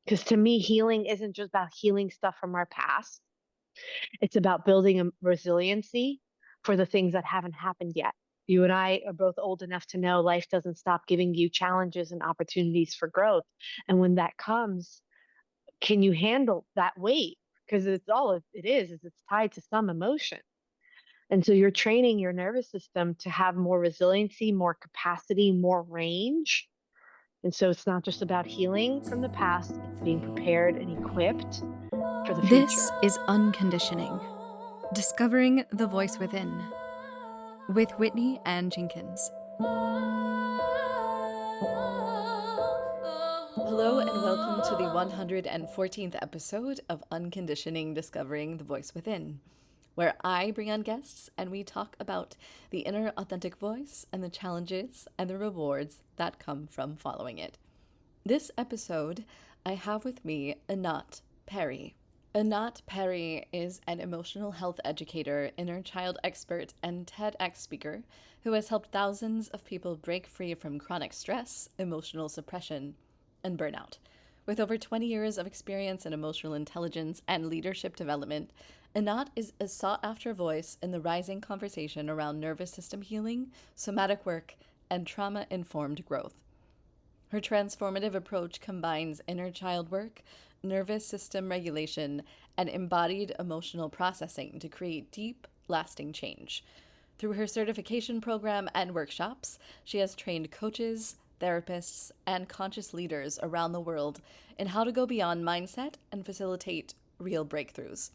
Because to me, healing isn't just about healing stuff from our past. It's about building a resiliency for the things that haven't happened yet. You and I are both old enough to know life doesn't stop giving you challenges and opportunities for growth. And when that comes, can you handle that weight? Because it's all it is it's tied to some emotion. And so you're training your nervous system to have more resiliency, more capacity, more range. And so it's not just about healing from the past, it's being prepared and equipped for the This future. is Unconditioning, Discovering the Voice Within, with Whitney and Jenkins. Hello, and welcome to the 114th episode of Unconditioning, Discovering the Voice Within, where I bring on guests and we talk about the inner authentic voice and the challenges and the rewards that come from following it. This episode, I have with me Anat Peri. Anat Peri is an emotional health educator, inner child expert, and TEDx speaker who has helped thousands of people break free from chronic stress, emotional suppression, and burnout. With over 20 years of experience in emotional intelligence and leadership development, Anat is a sought-after voice in the rising conversation around nervous system healing, somatic work, and trauma-informed growth. Her transformative approach combines inner child work, nervous system regulation, and embodied emotional processing to create deep, lasting change. Through her certification program and workshops, she has trained coaches, therapists, and conscious leaders around the world in how to go beyond mindset and facilitate real breakthroughs.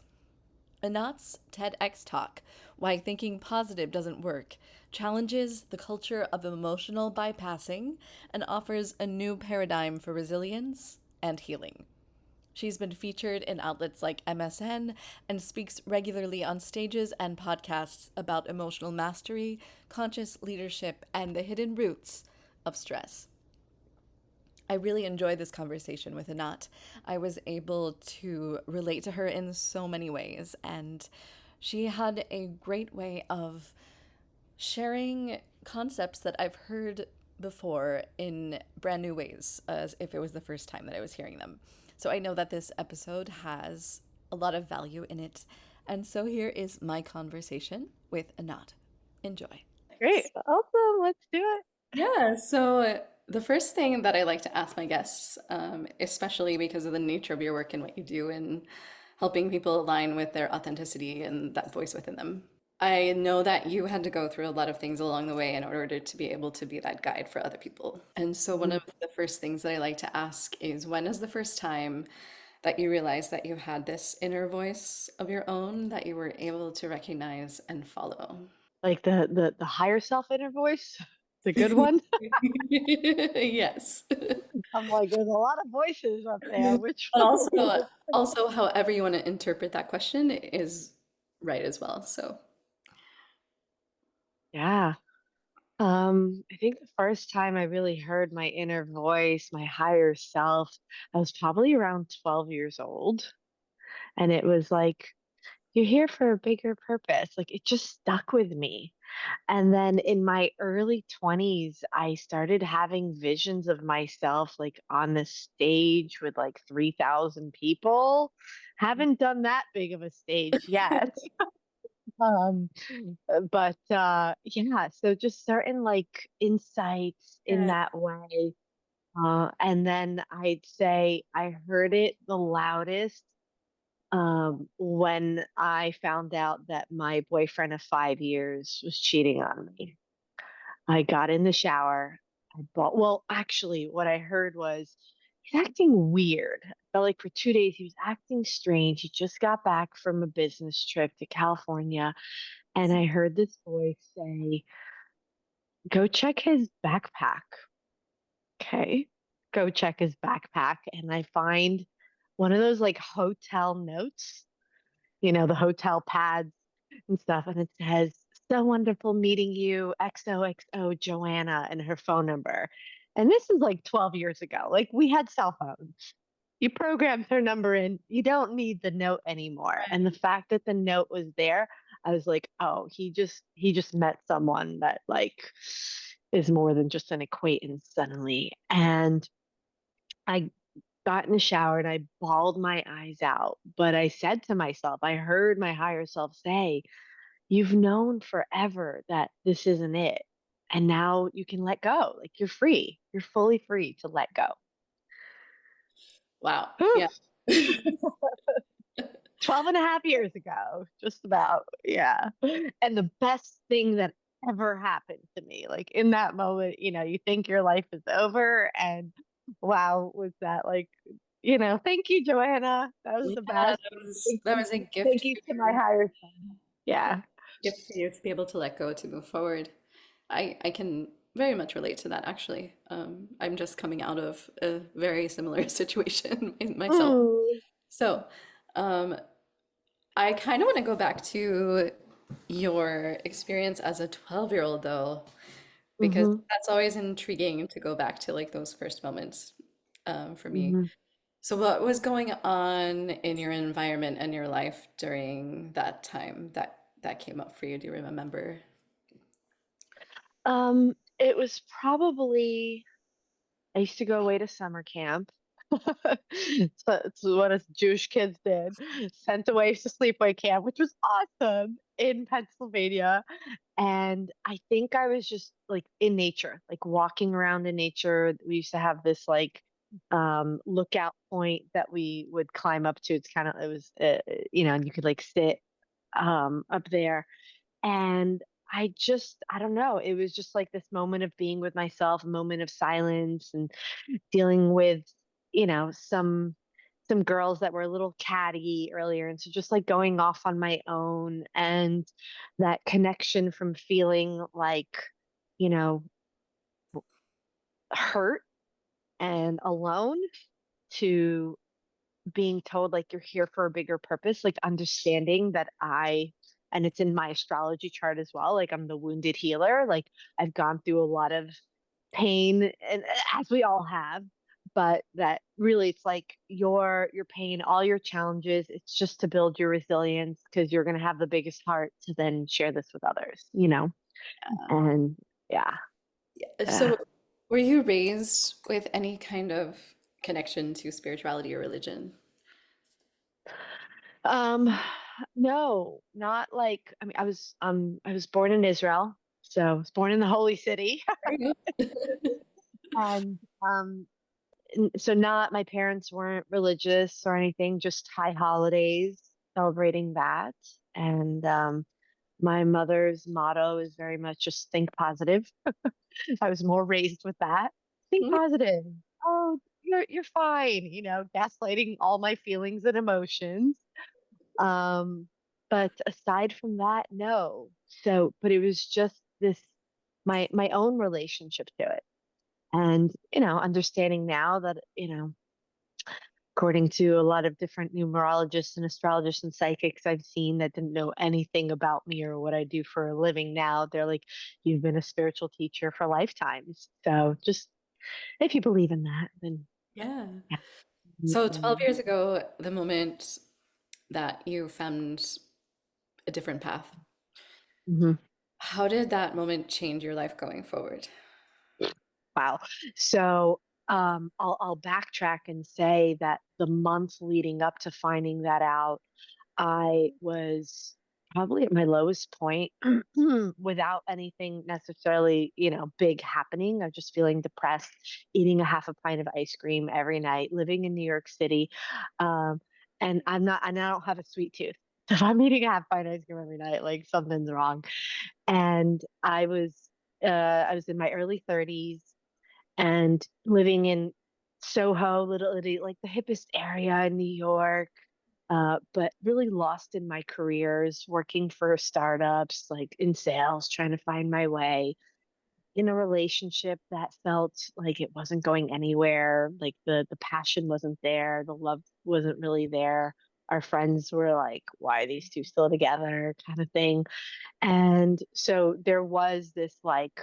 Anat's TEDx talk, Why Thinking Positive Doesn't Work, challenges the culture of emotional bypassing and offers a new paradigm for resilience and healing. She's been featured in outlets like MSN and speaks regularly on stages and podcasts about emotional mastery, conscious leadership, and the hidden roots of stress. I really enjoyed this conversation with Anat. I was able to relate to her in so many ways, and she had a great way of sharing concepts that I've heard before in brand new ways, as if it was the first time that I was hearing them. So I know that this episode has a lot of value in it. And so here is my conversation with Anat. Enjoy. Great. Awesome. Let's do it. Yeah, so the first thing that I like to ask my guests, especially because of the nature of your work and what you do in helping people align with their authenticity and that voice within them. I know that you had to go through a lot of things along the way in order to be able to be that guide for other people. And so one Mhm. of the first things that I like to ask is when is the first time that you realized that you had this inner voice of your own that you were able to recognize and follow? Like the higher self inner voice, the good one. Yes. I'm like, there's a lot of voices up there. Which But one? also, Which one? also, however you want to interpret that question is right as well. So, Yeah. I think the first time I really heard my inner voice, my higher self, I was probably around 12 years old. And it was like, you're here for a bigger purpose. Like it just stuck with me. And then in my early 20s, I started having visions of myself like on the stage with like 3,000 people. Haven't done that big of a stage yet. Um, but yeah, so just certain like insights in yeah. that way. And then I'd say I heard it the loudest when I found out that my boyfriend of 5 years was cheating on me. I got in the shower. Well, actually, what I heard was he's acting weird. I felt like for 2 days he was acting strange. He just got back from a business trip to California. And I heard this voice say, go check his backpack. Okay. Go check his backpack. And I find one of those like hotel notes, the hotel pads and stuff. And it says, so wonderful meeting you, XOXO Joanna, and her phone number. And this is like 12 years ago. Like we had cell phones. You programmed her number in, you don't need the note anymore. And the fact that the note was there, I was like, oh, he just met someone that like is more than just an acquaintance suddenly. And I got in the shower and I bawled my eyes out. But I said to myself, I heard my higher self say, you've known forever that this isn't it. And now you can let go. Like you're free. You're fully free to let go. Wow. Whew. Yeah. 12 and a half years ago, just about. Yeah. And the best thing that ever happened to me, like in that moment, you think your life is over. And wow, was that like, thank you, Joanna. That was Yeah, the best. Thank that you. was a Thank gift you for to my you. higher self. Yeah. Gift for you to be able to let go to move forward. I can very much relate to that actually. I'm just coming out of a very similar situation myself. Mm, So, um, I kind of want to go back to your experience as a 12-year-old though, because mm-hmm, that's always intriguing to go back to like those first moments for me. mm-hmm. So what was going on in your environment and your life during that time that came up for you? Do you remember? It was probably I used to go away to summer camp. So it's what us Jewish kids did. Sent away to sleepaway camp, which was awesome in Pennsylvania. And I think I was just like in nature, like walking around in nature. We used to have this like lookout point that we would climb up to. It was and you could like sit up there. And I don't know, it was just like this moment of being with myself, a moment of silence and dealing with, some girls that were a little catty earlier. And so just like going off on my own and that connection from feeling like, you know, hurt and alone to being told like you're here for a bigger purpose, like understanding that and it's in my astrology chart as well, like I'm the wounded healer, like I've gone through a lot of pain and as we all have, but that really it's like your pain, all your challenges, it's just to build your resilience because you're going to have the biggest heart to then share this with others. And yeah. uh, So were you raised with any kind of connection to spirituality or religion? Um, no, not like I was born in Israel, so I was born in the holy city. There you go. And so not my parents weren't religious or anything, just high holidays, celebrating that. And my mother's motto is very much just think positive. I was more raised with that. Think positive. Oh, you're fine, gaslighting all my feelings and emotions. Um, but aside from that, no. So, but it was just this my own relationship to it. And, understanding now that, according to a lot of different numerologists and astrologists and psychics I've seen that didn't know anything about me or what I do for a living now, they're like, you've been a spiritual teacher for lifetimes. So just if you believe in that, then Yeah. yeah. So 12 Mm-hmm. years ago, the moment that you found a different path, how did that moment change your life going forward? Wow. So I'll backtrack and say that the month leading up to finding that out, I was probably at my lowest point without anything necessarily, big happening. I'm just feeling depressed, eating a half a pint of ice cream every night, living in New York City. Um, and I don't have a sweet tooth. So if I'm eating a half pint of ice cream every night, like something's wrong. And I was in my early 30s and living in Soho, Little Italy, like the hippest area in New York, but really lost in my careers, working for startups, like in sales, trying to find my way in a relationship that felt like it wasn't going anywhere, like the passion wasn't there, the love wasn't really there. Our friends were like, why are these two still together, kind of thing. And so there was this like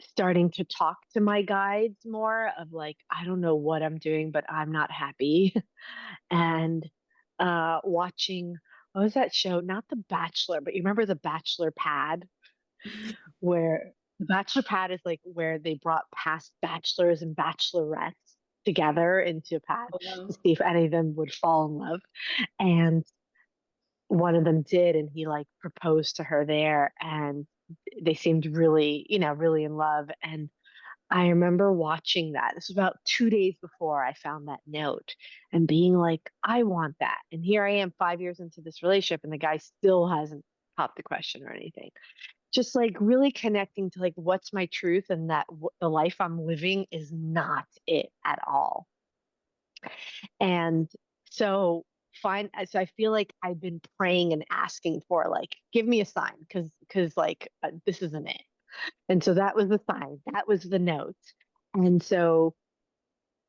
starting to talk to my guides more of like, I don't know what I'm doing, but I'm not happy. And watching, what was that show? Not The Bachelor, but you remember The Bachelor Pad, where the Bachelor Pad is like where they brought past bachelors and bachelorettes. together into a path Oh, to wow. see if any of them would fall in love. And one of them did, and he like proposed to her there, and they seemed really, really in love. And I remember watching that. This was about 2 days before I found that note and being like, I want that. And here I am 5 years into this relationship, and the guy still hasn't popped the question or anything. Just like really connecting to like what's my truth, and that the life I'm living is not it at all. And so so I feel like I've been praying and asking for like, give me a sign, because like this isn't it. And so that was the sign. That was the note. And so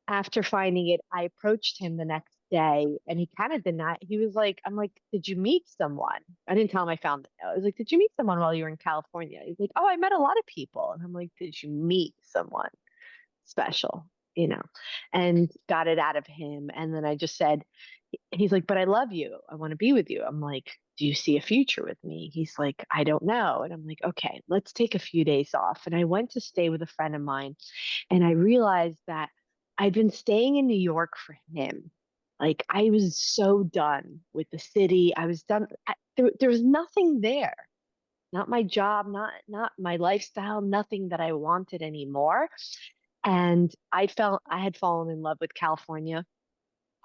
after finding it, I approached him the next day, and he kind of denied. He was like, I'm like, did you meet someone? I didn't tell him I found the note. I was like, did you meet someone while you were in California? He's like, oh, I met a lot of people. And I'm like, did you meet someone special? And got it out of him. And then I just said, he's like, but I love you. I want to be with you. I'm like, do you see a future with me? He's like, I don't know. And I'm like, okay, let's take a few days off. And I went to stay with a friend of mine, and I realized that I'd been staying in New York for him. Like I was so done with the city. I was done. There was nothing there. Not my job, not my lifestyle, nothing that I wanted anymore. And I had fallen in love with California,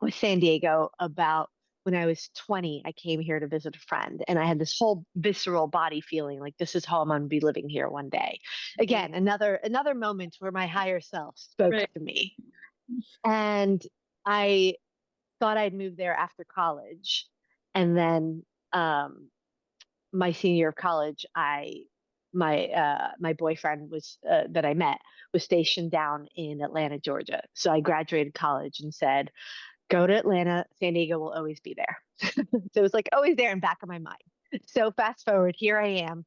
with San Diego, about when I was 20. I came here to visit a friend, and I had this whole visceral body feeling like this is how I'm going to be living here one day. Mhm. Again, another moment where my higher self spoke Right. to me. And I thought I'd move there after college. And then my senior year of college, my boyfriend was that I met was stationed down in Atlanta, Georgia. So I graduated college and said, go to Atlanta. San Diego will always be there. So it was like always there in back of my mind. So fast forward, here I am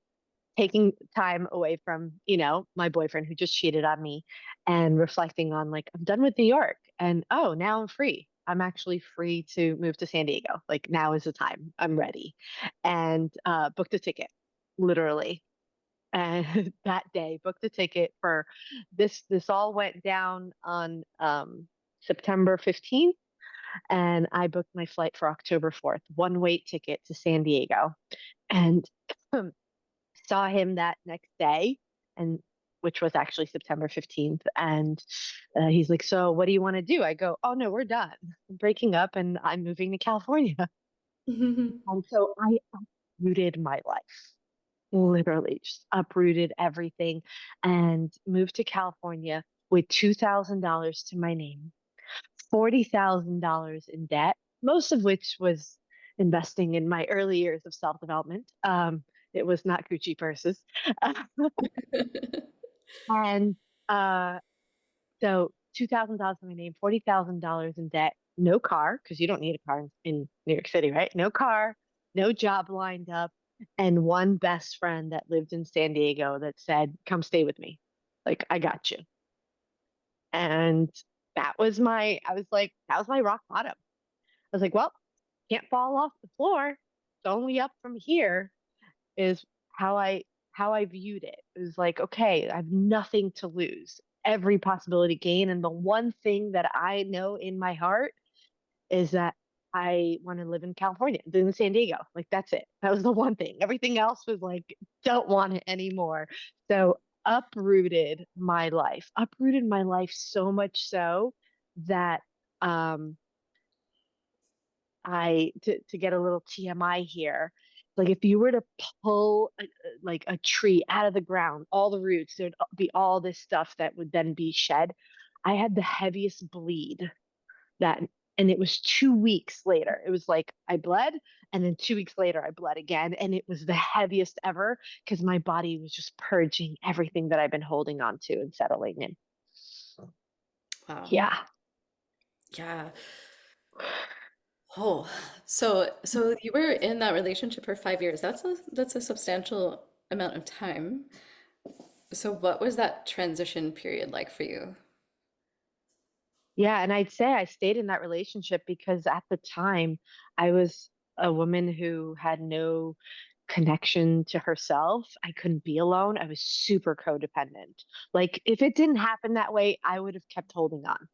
taking time away from, my boyfriend who just cheated on me, and reflecting on like, I'm done with New York, and oh, now I'm free. I'm actually free to move to San Diego. Like now is the time. I'm ready. And booked a ticket, literally. And that day booked a ticket for this all went down on September 15th, and I booked my flight for October 4th, one way ticket to San Diego. And saw him that next day, and which was actually September 15th. And he's like, so what do you want to do? I go, oh no, we're done. I'm breaking up, and I'm moving to California. And so I uprooted my life, literally just uprooted everything, and moved to California with $2,000 to my name, $40,000 in debt, most of which was investing in my early years of self development. It was not Gucci purses. And uh, so $2,000 in my name, $40,000 in debt, no car, because you don't need a car in New York City, right? No car, no job lined up, and one best friend that lived in San Diego that said, come stay with me. Like, I got you. And I was like, that was my rock bottom. I was like, well, can't fall off the floor. It's only up from here, is how I viewed it. It was like, okay, I have nothing to lose, every possibility gain. And the one thing that I know in my heart is that I want to live in California, in San Diego. Like that's it. That was the one thing. Everything else was like, don't want it anymore. So uprooted my life so much so that um to get a little TMI here, like if you were to pull like a tree out of the ground, all the roots, there'd be all this stuff that would then be shed. I had the heaviest bleed that, and it was 2 weeks later. It was like I bled, and then 2 weeks later I bled again, and it was the heaviest ever because my body was just purging everything that I've been holding on to and settling in. Wow. Yeah. Yeah. Oh, so you were in that relationship for 5 years. That's a substantial amount of time. So what was that transition period like for you? Yeah, and I'd say I stayed in that relationship because at the time I was a woman who had no connection to herself. I couldn't be alone. I was super codependent. Like if it didn't happen that way, I would have kept holding on.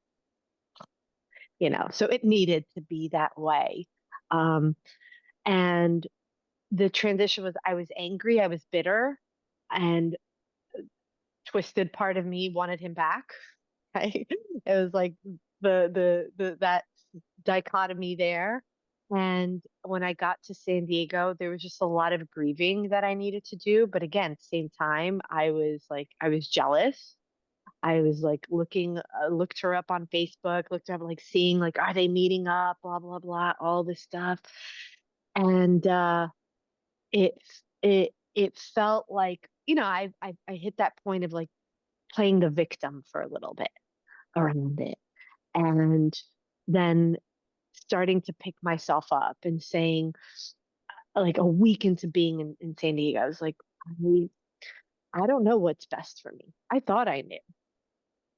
so it needed to be that way. Um, and the transition was I was angry, I was bitter, and twisted part of me wanted him back. Right? It was like the that dichotomy there. And when I got to San Diego, there was just a lot of grieving that I needed to do. But again, same time, I was jealous. I was like looked her up on Facebook, looked up like seeing like, are they meeting up, blah, blah, blah, all this stuff. And it, it felt like, I hit that point of like playing the victim for a little bit around it. And then starting to pick myself up and saying, like a week into being in San Diego, I was like, I, I don't know what's best for me. I thought I knew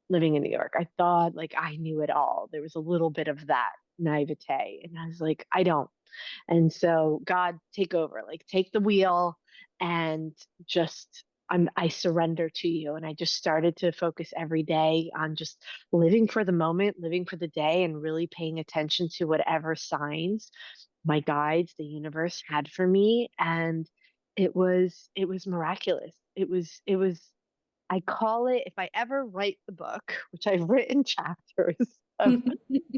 living in New York. I thought like I knew it all. There was a little bit of that naivete. And I was like, I don't. And so, God, take over, like take the wheel and just I surrender to you. And I just started to focus every day on just living for the moment, living for the day, and really paying attention to whatever signs my guides, the universe had for me. And it was miraculous. It was I call it, if I ever write the book, which I've written chapters of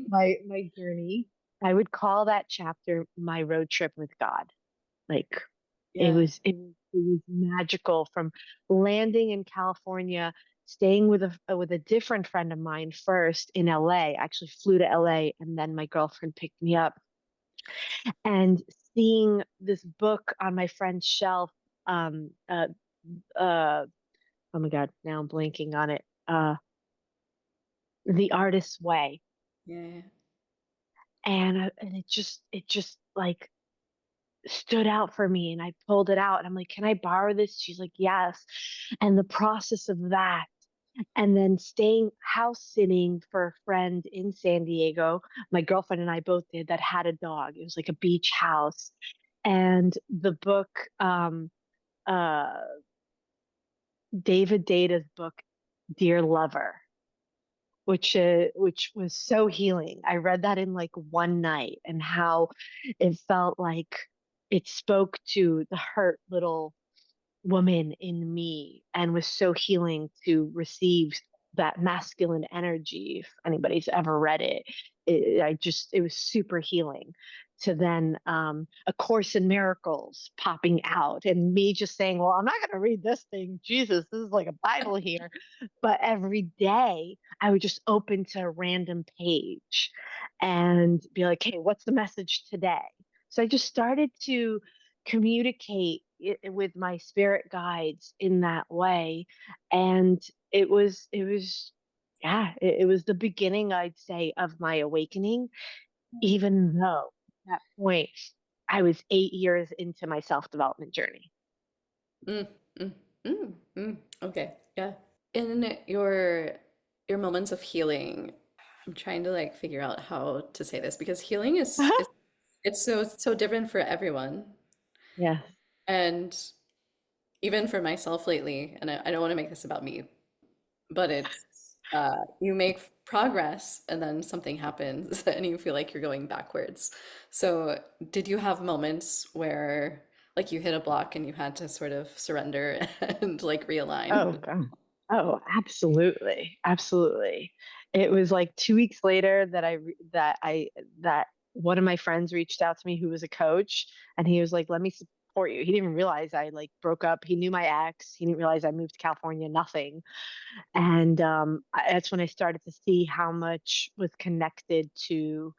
my journey, I would call that chapter my road trip with God. Like Yeah. it was magical from landing in California, staying with a different friend of mine first in LA. I actually flew to LA and then my girlfriend picked me up, and seeing this book on my friend's shelf, um uh uh oh my God, now I'm blanking on it. The Artist's Way. Yeah. And it just like stood out for me, and I pulled it out and I'm like, can I borrow this? She's like, yes. And the process of that, and then staying house sitting for a friend in San Diego, my girlfriend and I both did, that had a dog. It was like a beach house. And the book, uh David Data's book, Dear Lover, which was so healing. I read that in like one night, and how it felt like it spoke to the hurt little woman in me, and was so healing to receive that masculine energy. If anybody's ever read it, it was super healing. To then A Course in Miracles popping out, and me just saying, well, I'm not going to read this thing, Jesus, this is like a Bible here. But every day I would just open to a random page and be like, hey, what's the message today? So I just started to communicate with my spirit guides in that way. And it was yeah, it was the beginning, I'd say, of my awakening, even though at that point I was 8 years into my self-development journey. Mm, mm, okay. Yeah. In your moments of healing, I'm trying to like figure out how to say this because healing is it's so different for everyone. Yes. And even for myself lately, and I don't want to make this about me, but it's you make progress and then something happens and you feel like you're going backwards. So, did you have moments where like you hit a block and you had to sort of surrender and like realign? Oh God. Oh, absolutely. Absolutely. It was like 2 weeks later that that one of my friends reached out to me, who was a coach, and he was like, let me support you. He didn't realize I like broke up. He knew my ex. He didn't realize I moved to California, nothing. And that's when I started to see how much was connected to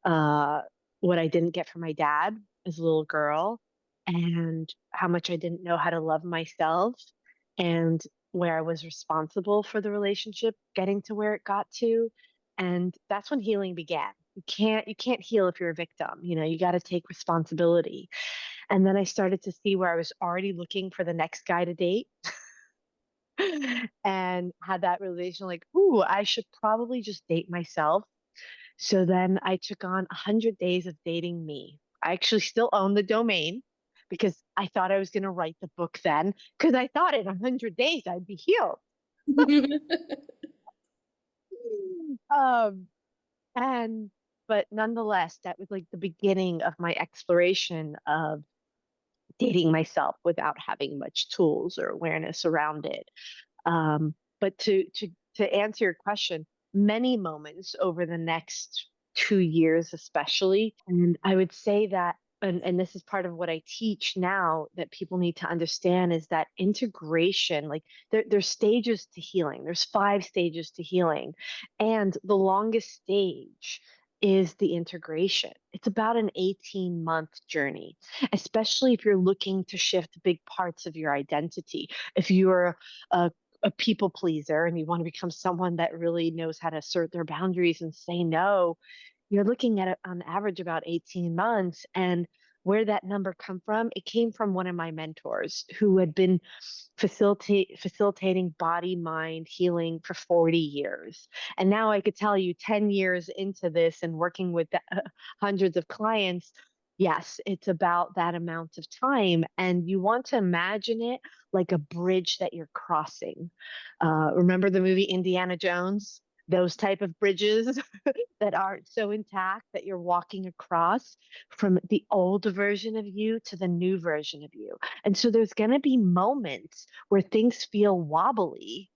uh, what I didn't get from my dad as a little girl, and how much I didn't know how to love myself, and where I was responsible for the relationship getting to where it got to. And that's when healing began. You can't heal if you're a victim. You got to take responsibility. And then I started to see where I was already looking for the next guy to date, and had that realization like, ooh, I should probably just date myself. So then I took on 100 days of dating me. I actually still own the domain, because I thought I was going to write the book then, because I thought in 100 days I'd be healed. Um, And, but nonetheless, that was like the beginning of my exploration of dating myself without having much tools or awareness around it. But to answer your question, many moments over the next 2 years, especially, and I would say that, and this is part of what I teach now that people need to understand is that integration, like there's stages to healing. There's 5 stages to healing, and the longest stage is the integration. It's about an 18-month journey, especially if you're looking to shift big parts of your identity. If you're a a people pleaser and you want to become someone that really knows how to assert their boundaries and say no, you're looking at it on average about 18 months. And where that number come from, it came from one of my mentors who had been facilitating body mind healing for 40 years. And now I could tell you 10 years into this and working with hundreds of clients, yes, it's about that amount of time. And you want to imagine it like a bridge that you're crossing. Remember the movie Indiana Jones? Those type of bridges that aren't so intact that you're walking across from the old version of you to the new version of you. And so there's going to be moments where things feel wobbly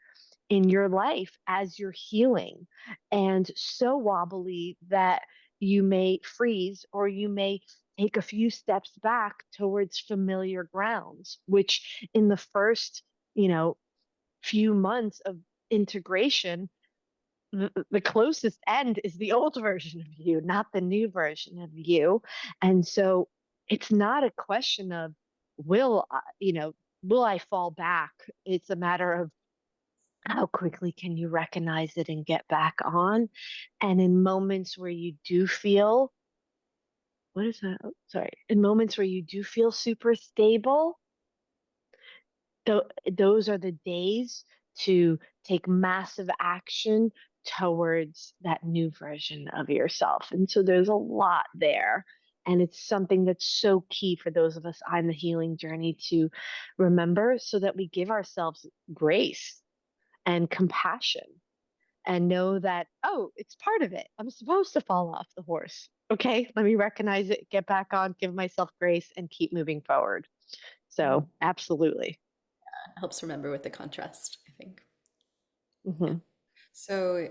in your life as you're healing, and so wobbly that you may freeze or you may take a few steps back towards familiar grounds, which in the first, you know, few months of integration, the closest end is the old version of you, not the new version of you. And so it's not a question of will I fall back? It's a matter of how quickly can you recognize it and get back on. And in moments where you do feel, what is that? Oh, sorry. In moments where you do feel super stable, those are the days to take massive action towards that new version of yourself. And so there's a lot there. And it's something that's so key for those of us on the healing journey to remember so that we give ourselves grace and compassion and know that, oh, it's part of it. I'm supposed to fall off the horse. Okay, let me recognize it, get back on, give myself grace, and keep moving forward. Mm. So, absolutely. Helps remember with the contrast, I think. Yeah. Hmm. So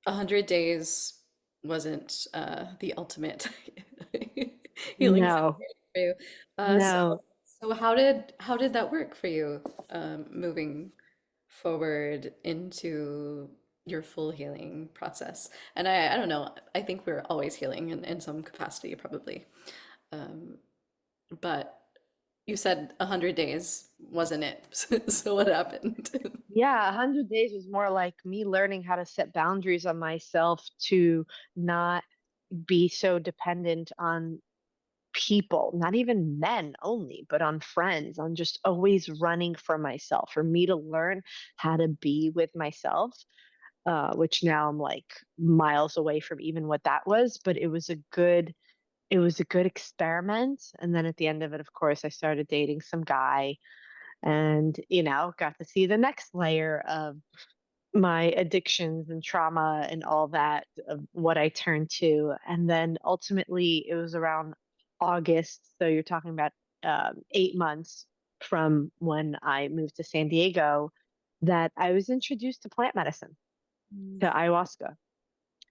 100 days wasn't the ultimate healing No, celebration for you. So no. how did that work for you, moving forward into your full healing process? And I don't know, I think we're always healing in some capacity, probably. Um, but you said 100 days wasn't it. So what happened? Yeah, 100 days was more like me learning how to set boundaries on myself to not be so dependent on people, not even men only, but on friends, on just always running for myself, for me to learn how to be with myself, which now I'm like miles away from even what that was, but it was a good experiment. And then at the end of it, of course, I started dating some guy and, got to see the next layer of my addictions and trauma and all that of what I turned to. And then ultimately, it was around August. So you're talking about 8 months from when I moved to San Diego that I was introduced to plant medicine, to ayahuasca.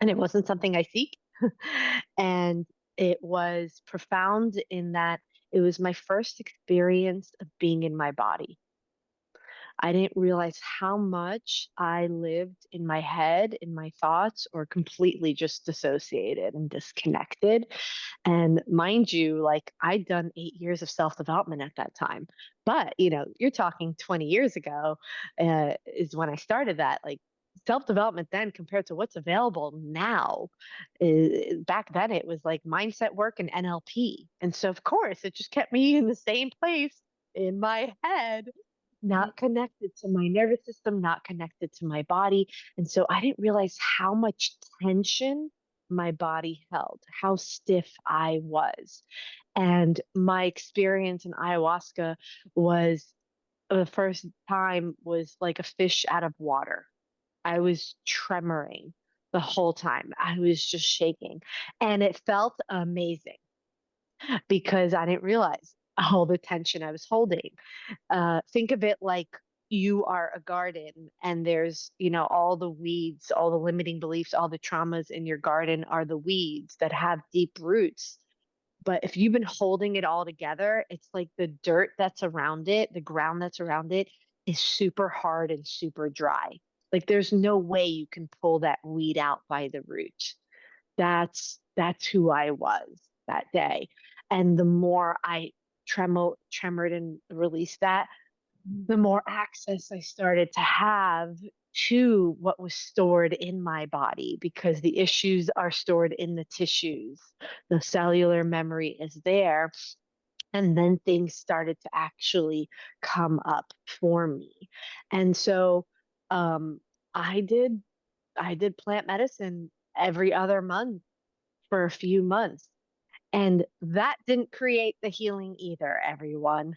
And it wasn't something I seek. And it was profound in that it was my first experience of being in my body. I didn't realize how much I lived in my head, in my thoughts, or completely just dissociated and disconnected. And mind you, like I'd done 8 years of self development at that time. But, you're talking 20 years ago is when I started that. Like self development then compared to what's available now, back then it was like mindset work and NLP. And so, of course, it just kept me in the same place in my head, not connected to my nervous system, not connected to my body. And so I didn't realize how much tension my body held, how stiff I was. And my experience in ayahuasca was the first time was like a fish out of water. I was tremoring. the whole time. I was just shaking. And it felt amazing because I didn't realize all the tension I was holding. Think of it like you are a garden and there's, all the weeds, all the limiting beliefs, all the traumas in your garden are the weeds that have deep roots. But if you've been holding it all together, it's like the dirt that's around it, the ground that's around it is super hard and super dry. Like there's no way you can pull that weed out by the root. That's who I was that day. And the more I tremored and released that, the more access I started to have to what was stored in my body because the issues are stored in the tissues. The cellular memory is there. And then things started to actually come up for me. And so um, I did I did plant medicine every other month for a few months. And that didn't create the healing either, everyone.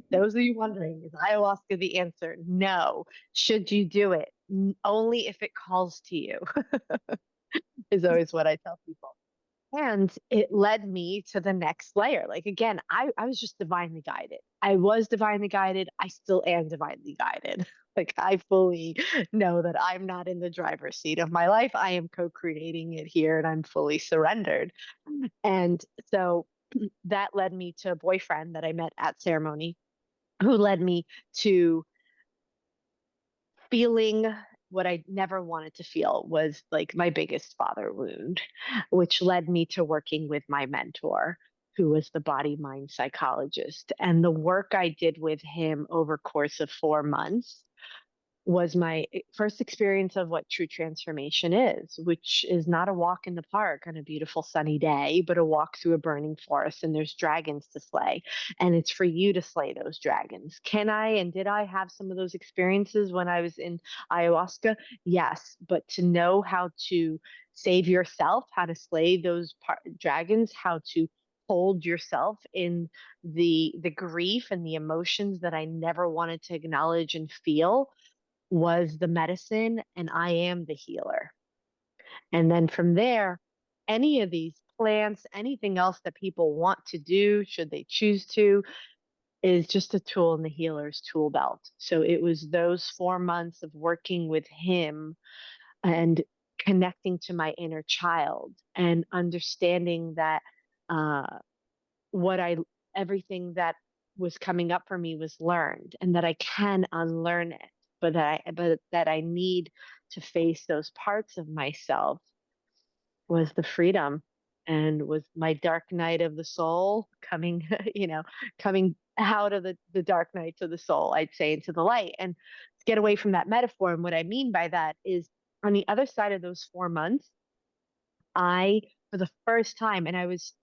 Those of you wondering, is ayahuasca the answer? No. Should you do it? Only if it calls to you, is always what I tell people. And it led me to the next layer. Like, again, I was just divinely guided. I was divinely guided. I still am divinely guided. Like, I fully know that I'm not in the driver's seat of my life. I am co creating it here and I'm fully surrendered. And so that led me to a boyfriend that I met at ceremony, who led me to feeling what I never wanted to feel was like my biggest father wound, which led me to working with my mentor, who was the body mind psychologist. And the work I did with him over course of 4 months was my first experience of what true transformation is, which is not a walk in the park on a beautiful sunny day, but a walk through a burning forest and there's dragons to slay. And it's for you to slay those dragons. Can I and did I have some of those experiences when I was in ayahuasca? Yes. But to know how to save yourself, how to slay those dragons, how to hold yourself in the grief and the emotions that I never wanted to acknowledge and feel was the medicine, and I am the healer. And then from there, any of these plants, anything else that people want to do, should they choose to, is just a tool in the healer's tool belt. So it was those 4 months of working with him and connecting to my inner child and understanding that uh, what I everything that was coming up for me was learned and that I can unlearn it, but that I need to face those parts of myself was the freedom and was my dark night of the soul coming, coming out of the dark nights of the soul, I'd say, into the light. And to get away from that metaphor, and what I mean by that is on the other side of those 4 months, I, for the first time, and I was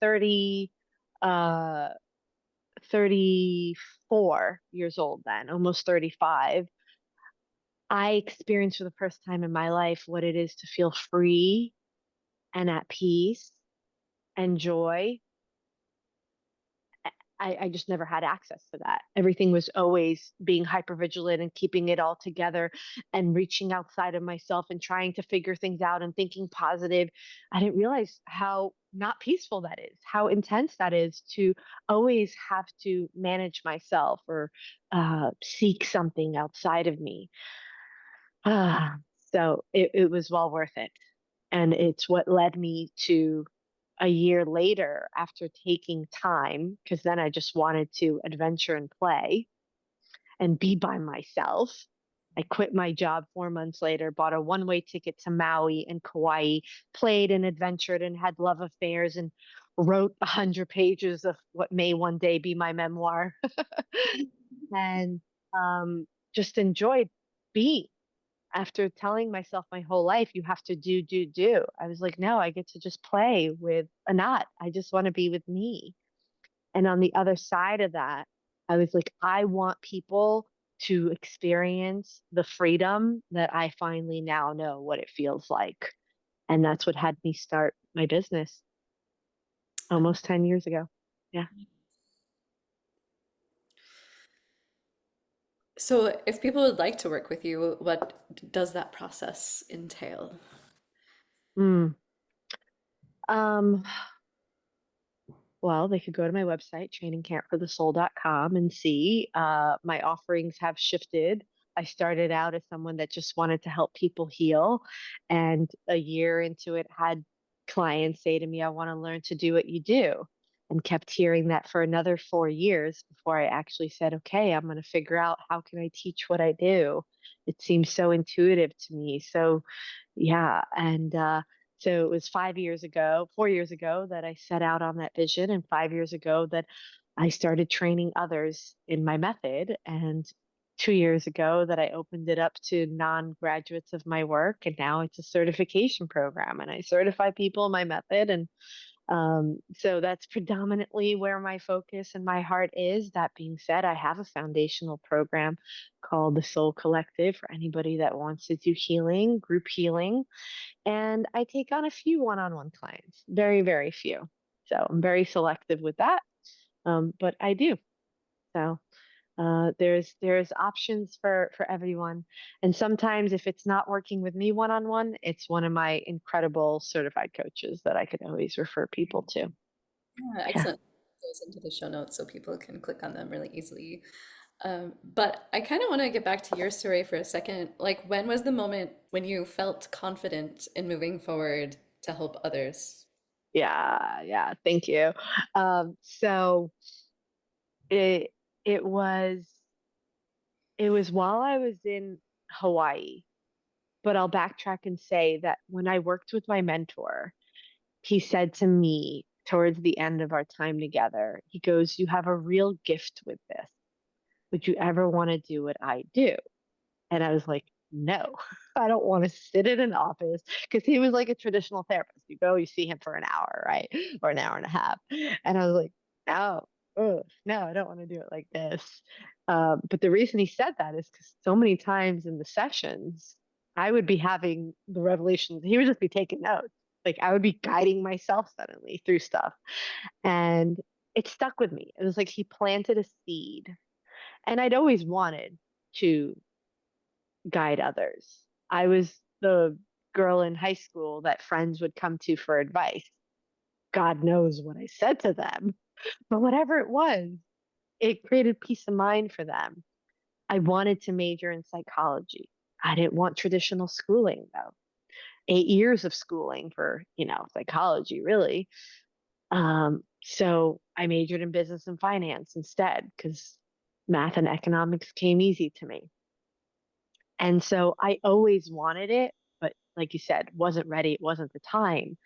uh 34 years old then, almost 35, I experienced for the first time in my life what it is to feel free and at peace and joy. I just never had access to that. Everything was always being hyper vigilant and keeping it all together and reaching outside of myself and trying to figure things out and thinking positive. I didn't realize how not peaceful that is, how intense that is to always have to manage myself or seek something outside of me. Ah, so it was well worth it. And it's what led me to a year later after taking time, because then I just wanted to adventure and play and be by myself. I quit my job 4 months later, bought a one-way ticket to Maui and Kauai, played and adventured and had love affairs and wrote 100 pages of what may one day be my memoir. And just enjoyed being. After telling myself my whole life, you have to do, do, do. I was like, no, I get to just play with Anat. I just want to be with me. And on the other side of that, I was like, I want people to experience the freedom that I finally now know what it feels like. And that's what had me start my business almost 10 years ago. Yeah. So, if people would like to work with you, what does that process entail? Mm. Um, Well, they could go to my website, trainingcampforthesoul.com, and see my offerings have shifted. I started out as someone that just wanted to help people heal. And a year into it, had clients say to me, I want to learn to do what you do. And kept hearing that for another 4 years before I actually said, okay, I'm going to figure out how can I teach what I do. It seems so intuitive to me. So yeah. And so it was 5 years ago, 4 years ago that I set out on that vision, and 5 years ago that I started training others in my method. And 2 years ago that I opened it up to non-graduates of my work. And now it's a certification program, and I certify people in my method. And so that's predominantly where my focus and my heart is. That being said, I have a foundational program called the Soul Collective for anybody that wants to do healing, group healing, and I take on a few one-on-one clients, very, very few. So I'm very selective with that, but I do. So there's options for everyone, and sometimes if it's not working with me one-on-one, it's one of my incredible certified coaches that I could always refer people to. Yeah, Yeah. excellent. Those into the show notes so people can click on them really easily. But I kind of want to get back to your story for a second. Like, when was the moment when you felt confident in moving forward to help others? Yeah, yeah. Thank you. So it it was it was while I was in Hawaii, but I'll backtrack and say that when I worked with my mentor, he said to me towards the end of our time together, he goes, "You have a real gift with this. Would you ever want to do what I do?" And I was like, no, I don't want to sit in an office, because he was like a traditional therapist. You go, you see him for an hour, right? Or an hour and a half. And I was like, no, ugh, no, I don't want to do it like this. But the reason he said that is because so many times in the sessions, I would be having the revelations. He would just be taking notes. Like I would be guiding myself suddenly through stuff. And it stuck with me. It was like he planted a seed. And I'd always wanted to guide others. I was the girl in high school that friends would come to for advice. God knows what I said to them, but whatever it was, it created peace of mind for them. I wanted to major in psychology. I didn't want traditional schooling though. 8 years of schooling for, psychology, really. So I majored in business and finance instead because math and economics came easy to me. And so I always wanted it, but like you said, wasn't ready. It wasn't the time.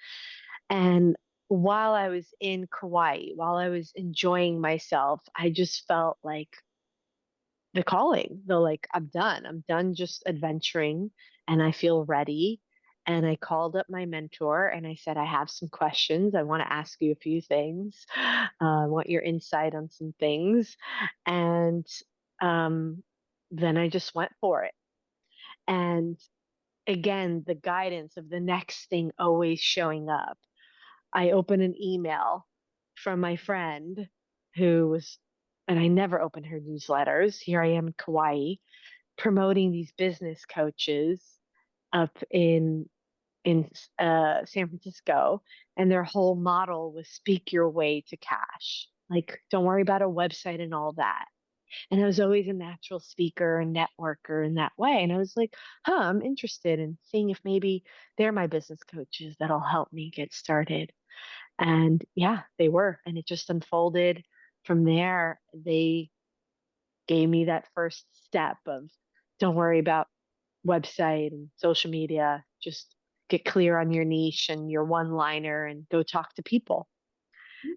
And while I was in Kauai, while I was enjoying myself, I just felt like the calling, the like, I'm done. I'm done just adventuring and I feel ready. And I called up my mentor and I said, I have some questions. I want to ask you a few things. I want your insight on some things. And um, then I just went for it. And again, the guidance of the next thing always showing up. I open an email from my friend who was, and I never open her newsletters. Here I am in Kauai promoting these business coaches up in San Francisco, and their whole model was speak your way to cash. Like, don't worry about a website and all that. And I was always a natural speaker and networker in that way. And I was like, huh, I'm interested in seeing if maybe they're my business coaches that'll help me get started. And yeah, they were. And it just unfolded from there. They gave me that first step of don't worry about website and social media. Just get clear on your niche and your one liner and go talk to people.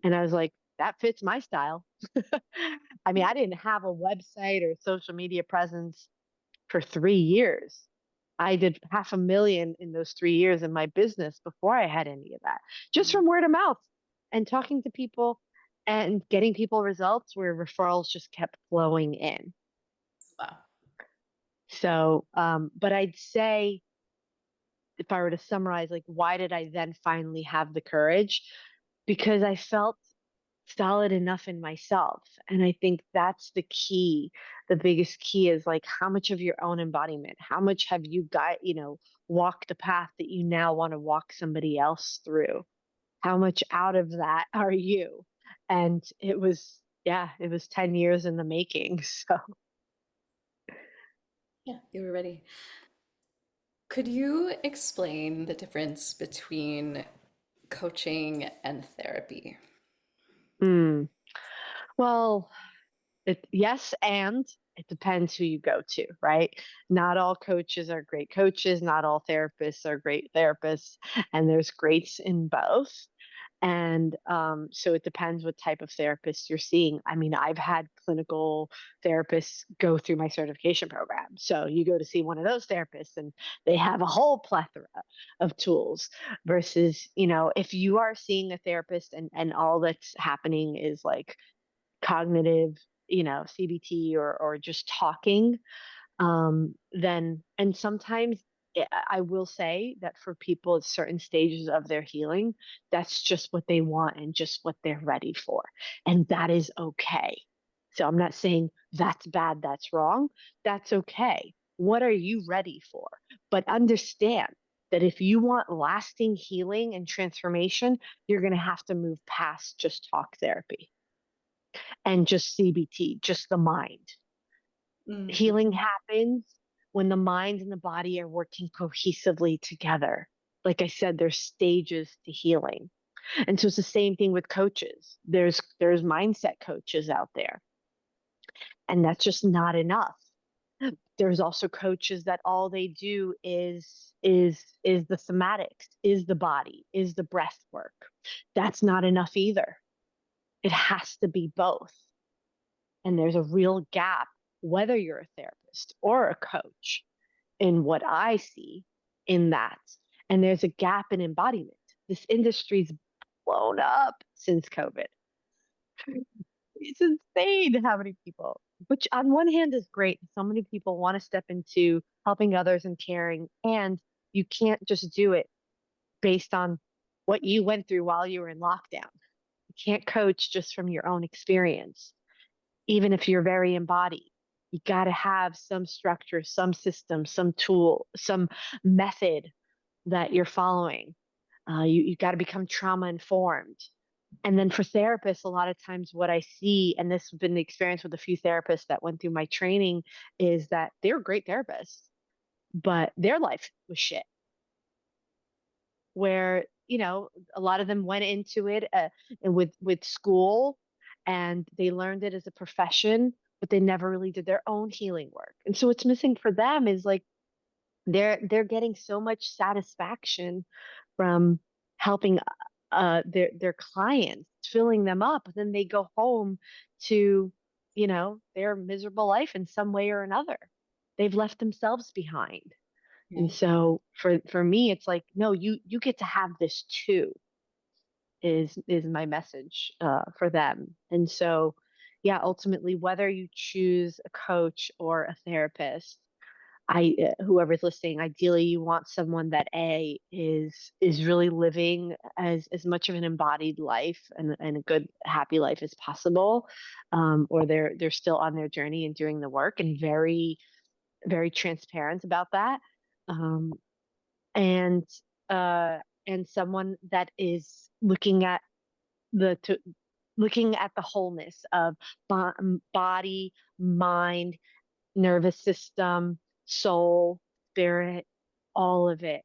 And I was like, that fits my style. I mean, I didn't have a website or social media presence for 3 years. I did 500,000 in those 3 years in my business before I had any of that, just from word of mouth and talking to people and getting people results where referrals just kept flowing in. Wow. So, but I'd say if I were to summarize, like, why did I then finally have the courage? Because I felt solid enough in myself. And I think that's the key. The biggest key is like, how much of your own embodiment, how much have you got, walk the path that you now want to walk somebody else through? How much out of that are you? And it was, yeah, it was 10 years in the making. So, Yeah, you were ready. Could you explain the difference between coaching and therapy? mm, well, yes, and it depends who you go to, right? Not all coaches are great coaches, not all therapists are great therapists, and there's greats in both. And so it depends what type of therapist you're seeing. I mean, I've had clinical therapists go through my certification program. So you go to see one of those therapists and they have a whole plethora of tools versus, if you are seeing a therapist and all that's happening is like cognitive, CBT or just talking, then and sometimes I will say that for people at certain stages of their healing, that's just what they want and just what they're ready for. And that is okay. So I'm not saying that's bad, that's wrong. That's okay. What are you ready for? But understand that if you want lasting healing and transformation, you're going to have to move past just talk therapy and just CBT, just the mind. Mhm. Healing happens when the mind and the body are working cohesively together. Like I said, there's stages to healing. And so it's the same thing with coaches. There's mindset coaches out there, and that's just not enough. There's also coaches that all they do is the somatics, is the body, is the breath work. That's not enough either. It has to be both. And there's a real gap, whether you're a therapist or a coach, in what I see in that. And there's a gap in embodiment. This industry's blown up since COVID. It's insane how many people, which on one hand is great. So many people want to step into helping others and caring, and you can't just do it based on what you went through while you were in lockdown. You can't coach just from your own experience, even if you're very embodied. You got to have some structure, some system, some tool, some method that you're following. You got to become trauma informed. And then for therapists, a lot of times what I see, and this has been the experience with a few therapists that went through my training, is that they're great therapists, but their life was shit. Where a lot of them went into it with school, and they learned it as a profession, but they never really did their own healing work. And so what's missing for them is like they're getting so much satisfaction from helping their clients, filling them up. Then they go home to their miserable life in some way or another. They've left themselves behind. And Yeah. so for me, it's like, no, you get to have this too, is my message for them. And so, yeah, ultimately, whether you choose a coach or a therapist, whoever's listening, ideally you want someone that is really living as much of an embodied life and a good happy life as possible, or they're still on their journey and doing the work and very very transparent about that, um, and uh, and someone that is looking at the wholeness of body, mind, nervous system, soul, spirit, all of it.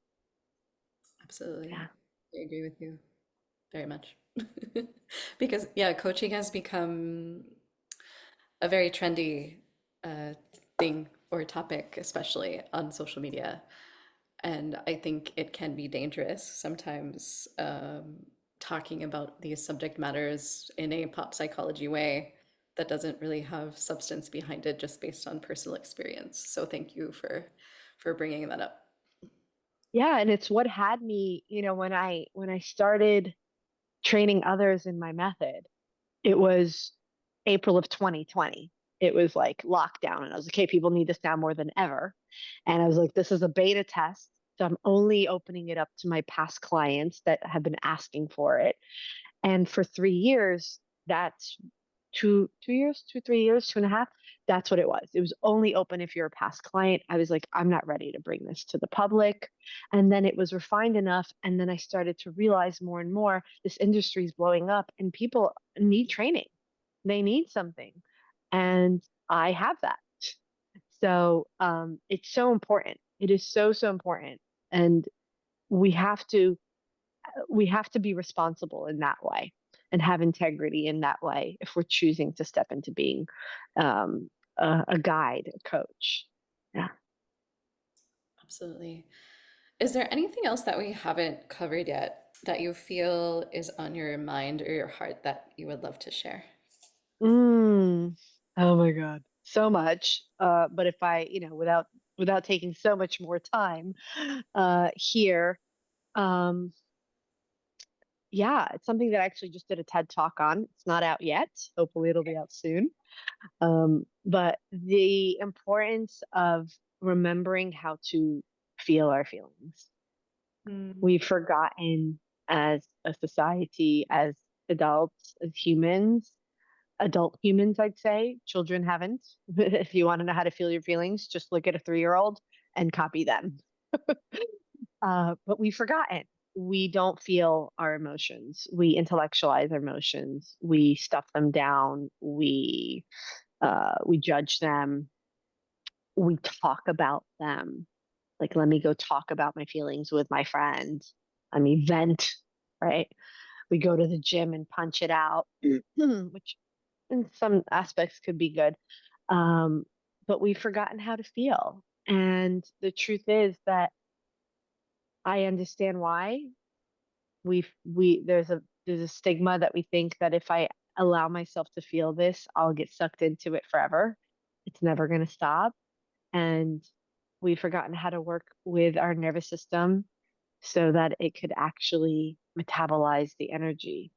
Absolutely. Yeah. I agree with you very much. Because, yeah, coaching has become a very trendy uh, thing or topic, especially on social media. And I think it can be dangerous sometimes, talking about these subject matters in a pop psychology way that doesn't really have substance behind it, just based on personal experience. So thank you for bringing that up. Yeah, and it's what had me, when I started training others in my method. It was April of 2020. It was like lockdown, and I was like, okay, people need this now more than ever. And I was like, this is a beta test, so I'm only opening it up to my past clients that have been asking for it. And for 3 years, that's 2 years, 2, 3 years, 2.5. That's what it was. It was only open if you're a past client. I was like, I'm not ready to bring this to the public. And then it was refined enough. And then I started to realize more and more this industry is blowing up and people need training. They need something. And I have that. So it's so important. It is so, so important. And we have to we have to be responsible in that way and have integrity in that way if we're choosing to step into being um, a guide, a coach. Yeah. Absolutely. Is there anything else that we haven't covered yet that you feel is on your mind or your heart that you would love to share? Mm. Oh my God. So much. But if I, without taking so much more time here, um, yeah, it's something that I actually just did a TED talk on. It's not out yet. Hopefully, it'll be out soon. But the importance of remembering how to feel our feelings. Mm. We've forgotten as a society, as adults, as humans, adult humans, I'd say. Children haven't. If you want to know how to feel your feelings, just look at a 3-year-old and copy them. But we've forgotten. We don't feel our emotions. We intellectualize our emotions. We stuff them down. We judge them. We talk about them. Like, let me go talk about my feelings with my friend. Let me vent, right? We go to the gym and punch it out, which in some aspects could be good. Um, but we've forgotten how to feel. And the truth is that I understand why there's a stigma that we think that if I allow myself to feel this, I'll get sucked into it forever. It's never going to stop. And we've forgotten how to work with our nervous system so that it could actually metabolize the energy.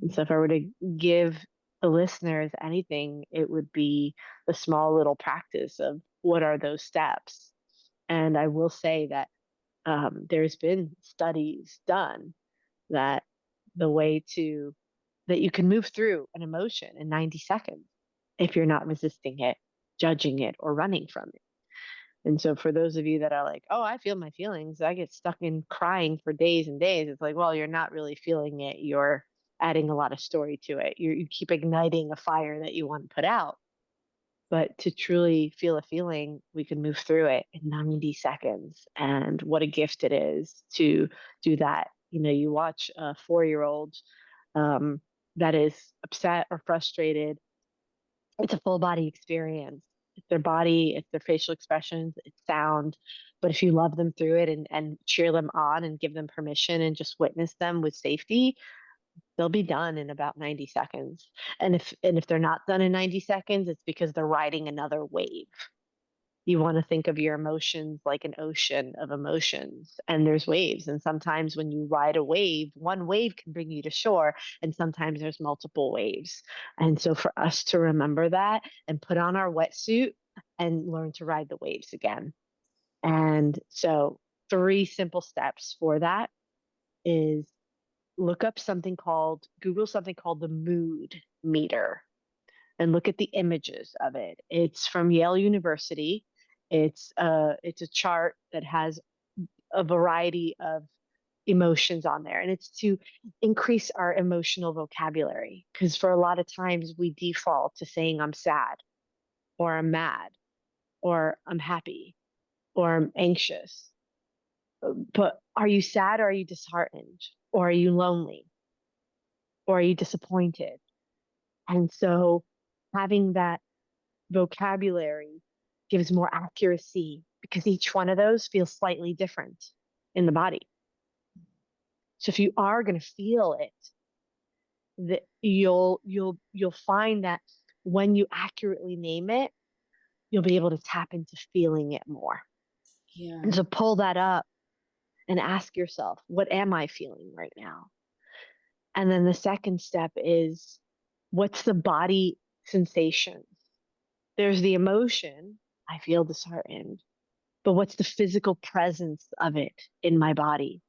And so, if I were to give the listeners anything, it would be the small little practice of what are those steps. And I will say that there's been studies done that the way to that you can move through an emotion in 90 seconds if you're not resisting it, judging it, or running from it. And so for those of you that are like, oh, I feel my feelings, I get stuck in crying for days and days. It's like, well, you're not really feeling it. You're adding a lot of story to it. You keep igniting a fire that you want to put out. But to truly feel a feeling, we can move through it in 90 seconds. And what a gift it is to do that. You watch a 4-year-old um, that is upset or frustrated. It's a full body experience. It's their body, it's their facial expressions, it's sound. But if you love them through it and cheer them on and give them permission and just witness them with safety, they'll be done in about 90 seconds. And if they're not done in 90 seconds, it's because they're riding another wave. You want to think of your emotions like an ocean of emotions, and there's waves. And sometimes when you ride a wave, one wave can bring you to shore, and sometimes there's multiple waves. And so for us to remember that and put on our wetsuit and learn to ride the waves again. And so 3 simple steps for that is Google something called the mood meter and look at the images of it. It's from Yale University. It's a chart that has a variety of emotions on there, and it's to increase our emotional vocabulary because for a lot of times we default to saying I'm sad or I'm mad or I'm happy or I'm anxious. But are you sad or are you disheartened or are you lonely or are you disappointed? And so having that vocabulary gives more accuracy because each one of those feels slightly different in the body. So if you are going to feel it, that you'll find that when you accurately name it, you'll be able to tap into feeling it more. Yeah. And so pull that up and ask yourself, what am I feeling right now? And then the second step is, what's the body sensation? There's the emotion, I feel disheartened, but what's the physical presence of it in my body?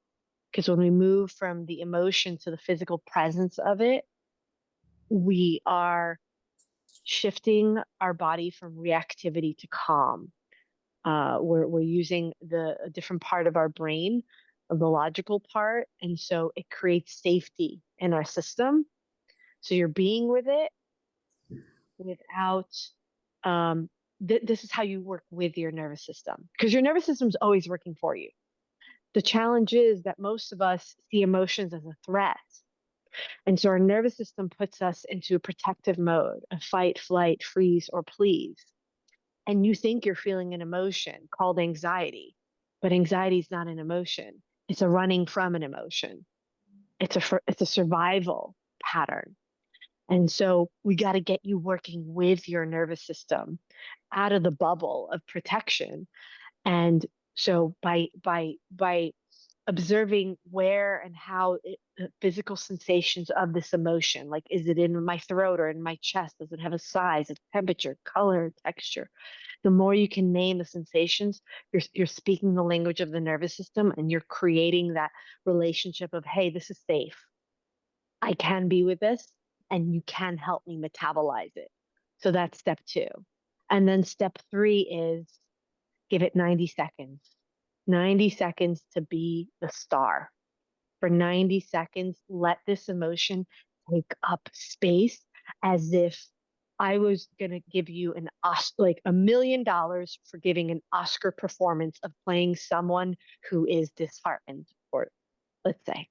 Because when we move from the emotion to the physical presence of it, we are shifting our body from reactivity to calm. We're using a different part of our brain, the logical part, and so it creates safety in our system. So you're being with it without. Um, this is how you work with your nervous system, because your nervous system is always working for you. The challenge is that most of us see emotions as a threat. And so our nervous system puts us into a protective mode, a fight, flight, freeze, or please. And you think you're feeling an emotion called anxiety, but anxiety is not an emotion. It's a running from an emotion. It's a survival pattern. And so we got to get you working with your nervous system out of the bubble of protection. And so by observing where and how the physical sensations of this emotion, like, is it in my throat or in my chest? Does it have a size, a temperature, color, texture? The more you can name the sensations, you're speaking the language of the nervous system, and you're creating that relationship of, hey, this is safe. I can be with this, and you can help me metabolize it. So that's step two. And then step three is give it 90 seconds. 90 seconds to be the star. For 90 seconds, let this emotion take up space, as if I was going to give you an like $1 million for giving an Oscar performance of playing someone who is disheartened, or let's say,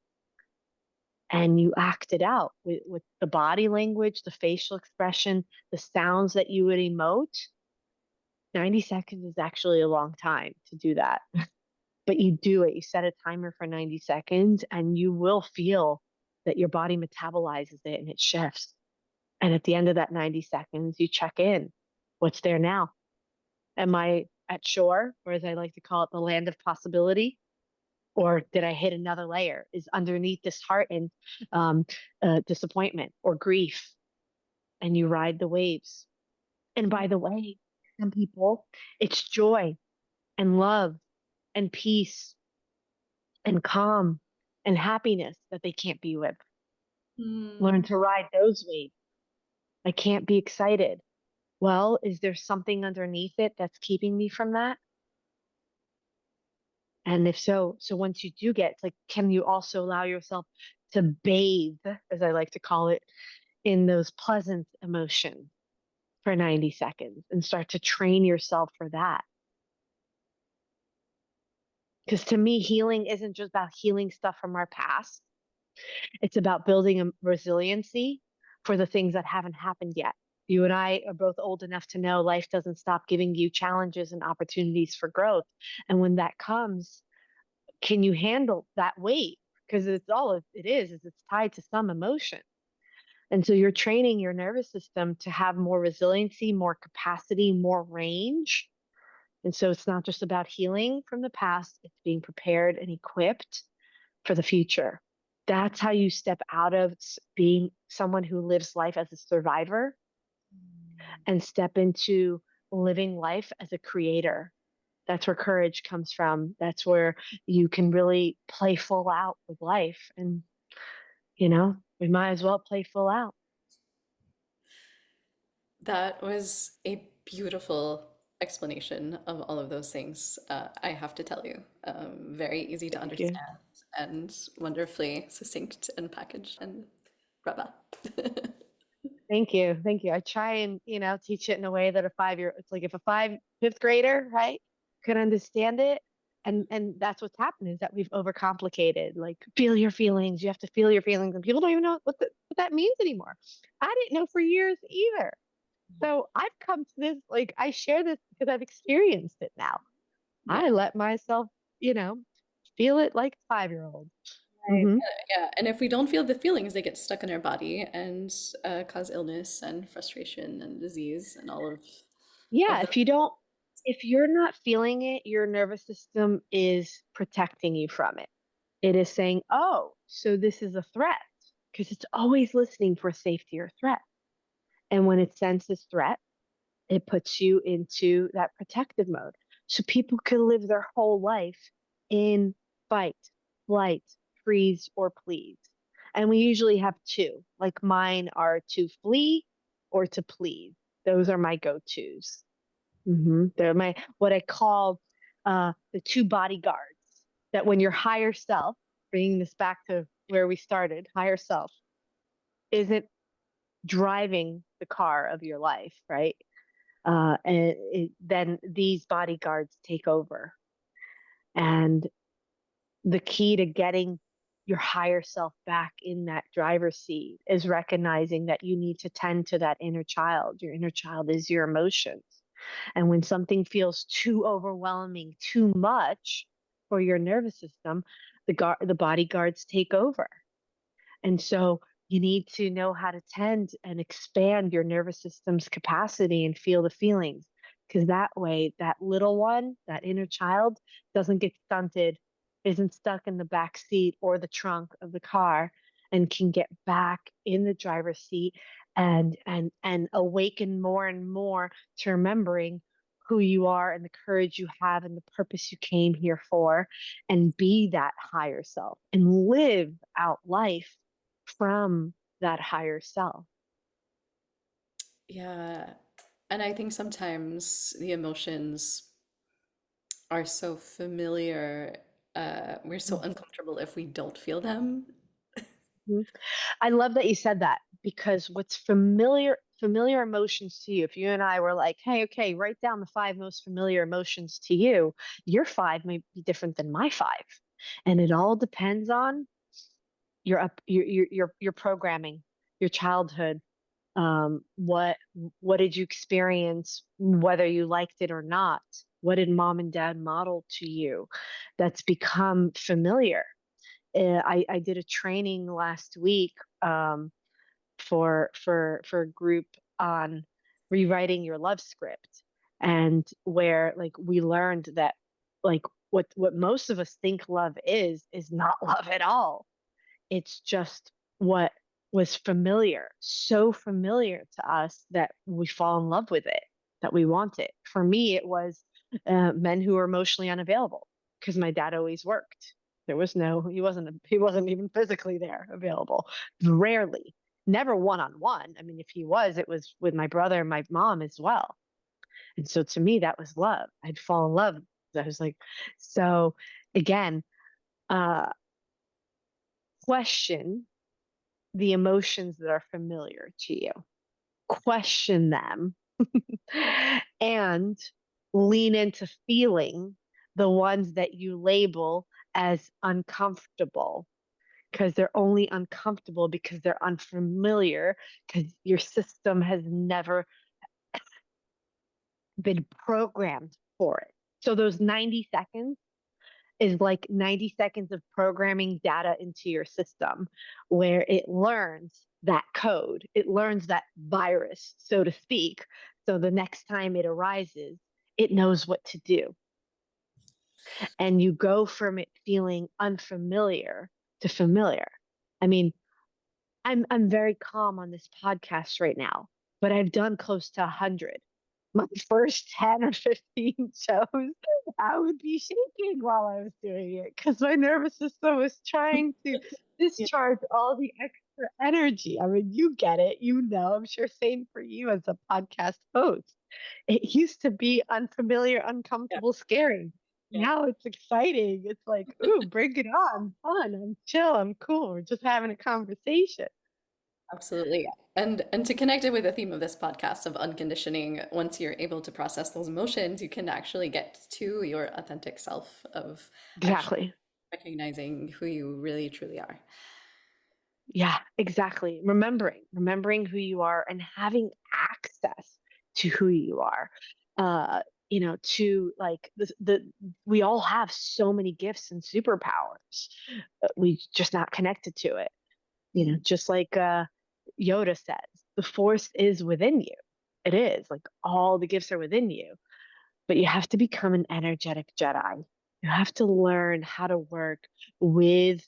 and you act it out with the body language, the facial expression, the sounds that you would emote. 90 seconds is actually a long time to do that, but you do it. You set a timer for 90 seconds, and you will feel that your body metabolizes it and it shifts. And at the end of that 90 seconds, you check in. What's there now? Am I at shore, or as I like to call it, the land of possibility? Or did I hit another layer? Is underneath this heart and um, disappointment or grief? And you ride the waves. And by the way, some people, it's joy and love and peace and calm and happiness that they can't be with. Learn Mm. to ride those waves. I can't be excited. Well, is there something underneath it that's keeping me from that? And if so, so once you do get, it's like, can you also allow yourself to bathe, as I like to call it, in those pleasant emotions for 90 seconds and start to train yourself for that? Because to me, healing isn't just about healing stuff from our past. It's about building a resiliency for the things that haven't happened yet. You and I are both old enough to know life doesn't stop giving you challenges and opportunities for growth. And when that comes, can you handle that weight? Because it's all it is it's tied to some emotion. And so you're training your nervous system to have more resiliency, more capacity, more range. And so it's not just about healing from the past, it's being prepared and equipped for the future. That's how you step out of being someone who lives life as a survivor and step into living life as a creator. That's where courage comes from. That's where you can really play full out with life. And, we might as well play full out. That was a beautiful explanation of all of those things. I have to tell you, very easy to Thank you. understand and wonderfully succinct and packaged and brava. Thank you. Thank you. I try and, teach it in a way that it's like if a fifth grader, right, could understand it. And that's what's happened, is that we've overcomplicated, like, feel your feelings. You have to feel your feelings. And people don't even know what that means anymore. I didn't know for years either. So I've come to this, like, I share this because I've experienced it now. Yeah. I let myself, you know, feel it like a 5-year-old. Right. Hmm. Yeah. And if we don't feel the feelings, they get stuck in our body and cause illness and frustration and disease and all of Yeah, the. if you're not feeling it, your nervous system is protecting you from it. It is saying, oh, so this is a threat, because it's always listening for safety or threat. And when it senses threat, it puts you into that protective mode. So people can live their whole life in fight, flight, freeze, or please. And we usually have two. Like, mine are to flee or to please. Those are my go-tos. They're my what I call the two bodyguards. That when your higher self, bringing this back to where we started, higher self isn't driving the car of your life, right? Then these bodyguards take over. And the key to getting your higher self back in that driver's seat is recognizing that you need to tend to that inner child. Your inner child is your emotions. And when something feels too overwhelming, too much for your nervous system, the bodyguards take over. And so you need to know how to tend and expand your nervous system's capacity and feel the feelings. Because that way, that little one, that inner child, doesn't get stunted, isn't stuck in the back seat or the trunk of the car, and can get back in the driver's seat and awaken more and more to remembering who you are and the courage you have and the purpose you came here for, and be that higher self and live out life from that higher self. Yeah. And I think sometimes the emotions are so familiar, we're so uncomfortable if we don't feel them. Mhm. I love that you said that because what's familiar emotions to you, if you and I were like, hey, okay, write down the five most familiar emotions to you, your five may be different than my five. And it all depends on your programming, your childhood, what did you experience, whether you liked it or not, what did mom and dad model to you that's become familiar. I did a training last week, for a group on rewriting your love script, and where like we learned that like what most of us think love is not love at all. It's just what was familiar, so familiar to us that we fall in love with it, that we want it. For me, it was men who were emotionally unavailable because my dad always worked. He wasn't even physically there available. Rarely, never one on one. I mean, if he was, it was with my brother and my mom as well. And so to me, that was love. I'd fall in love. I was like, so again, uh, question the emotions that are familiar to you, question them, and lean into feeling the ones that you label as uncomfortable, because they're only uncomfortable because they're unfamiliar, because your system has never been programmed for it. So those 90 seconds is like 90 seconds of programming data into your system where it learns that code, it learns that virus, so to speak. So the next time it arises, it knows what to do. And you go from it feeling unfamiliar to familiar. I mean, I'm very calm on this podcast right now, but I've done close to 100. My first 10 or 15 shows, I would be shaking while I was doing it because my nervous system was trying to Yeah, discharge all the extra energy. I mean, you get it, I'm sure same for you as a podcast host. It used to be unfamiliar, yeah, uncomfortable, scary. yeah, Now it's exciting. It's like, ooh, bring it on. Fun. I'm chill. I'm cool. We're just having a conversation. absolutely. And to connect it with the theme of this podcast of unconditioning, once you're able to process those emotions, you can actually get to your authentic self of actually Exactly. recognizing who you really truly are. Yeah, exactly. Remembering who you are and having access to who you are. Uh, to like we all have so many gifts and superpowers. We just not connected to it. Just like Yoda says, the force is within you. It is like all the gifts are within you, but you have to become an energetic Jedi. You have to learn how to work with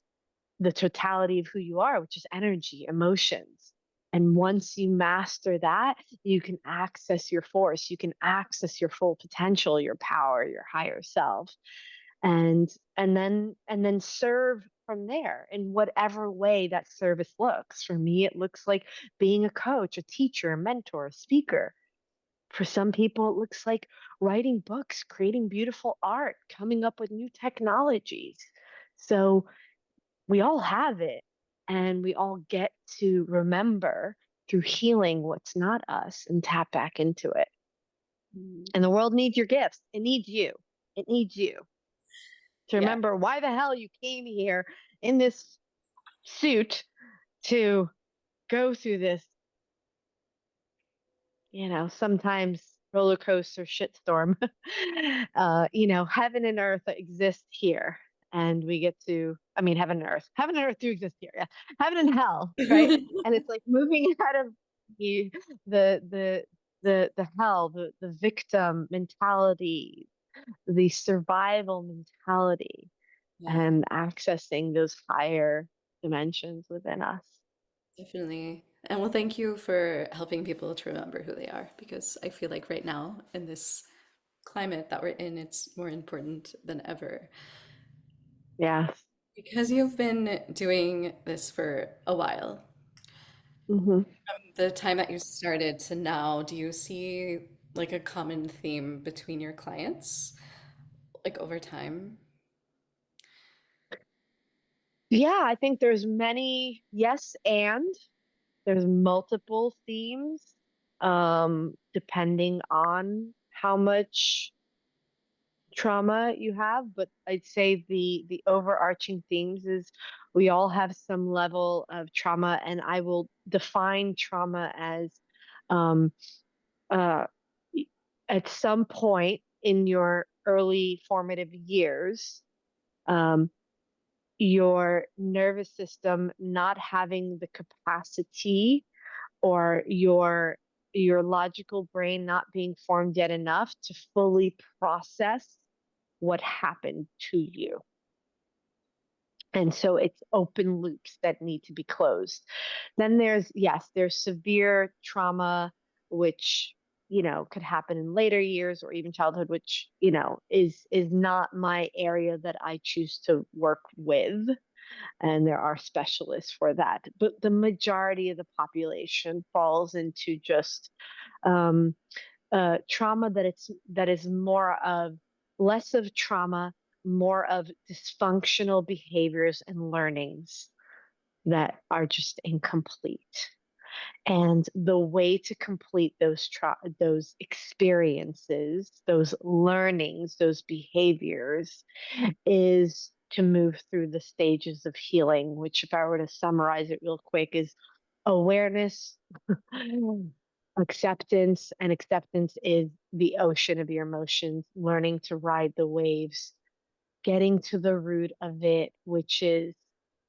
the totality of who you are, which is energy, emotions. And once you master that, you can access your force, you can access your full potential, your power, your higher self, and and then serve from there in whatever way that service looks. For me, it looks like being a coach, a teacher, a mentor, a speaker. For some people, it looks like writing books, creating beautiful art, coming up with new technologies. So we all have it, and we all get to remember through healing what's not us and tap back into it. Mhm. And the world needs your gifts. It needs you. It needs you to Yeah, remember why the hell you came here in this suit to go through this, sometimes roller coaster shitstorm. Heaven and earth exist here. And we get to, I mean, heaven and earth do exist here. Yeah. Heaven and hell, right? And it's like moving out of the, the, the, the hell, the victim mentality, the survival mentality, yeah, and accessing those higher dimensions within us. definitely. And well, thank you for helping people to remember who they are because I feel like right now in this climate that we're in, it's more important than ever. Yes. Because you've been doing this for a while, Hmm. the time that you started to now, do you see like a common theme between your clients, like over time? Yeah, I think there's many, yes, and there's multiple themes, depending on how much trauma you have. But I'd say the overarching themes is we all have some level of trauma, and I will define trauma as um, uh, at some point in your early formative years. Um, your nervous system not having the capacity, or your logical brain not being formed yet enough to fully process what happened to you. And so it's open loops that need to be closed. Then there's severe trauma, which, could happen in later years or even childhood, which, is not my area that I choose to work with. And there are specialists for that. But the majority of the population falls into just um, trauma that is more of less of trauma, more of dysfunctional behaviors and learnings that are just incomplete. And the way to complete those experiences, those learnings, those behaviors is to move through the stages of healing, which, if I were to summarize it real quick, is awareness, acceptance, and acceptance is the ocean of your emotions, learning to ride the waves, getting to the root of it, which is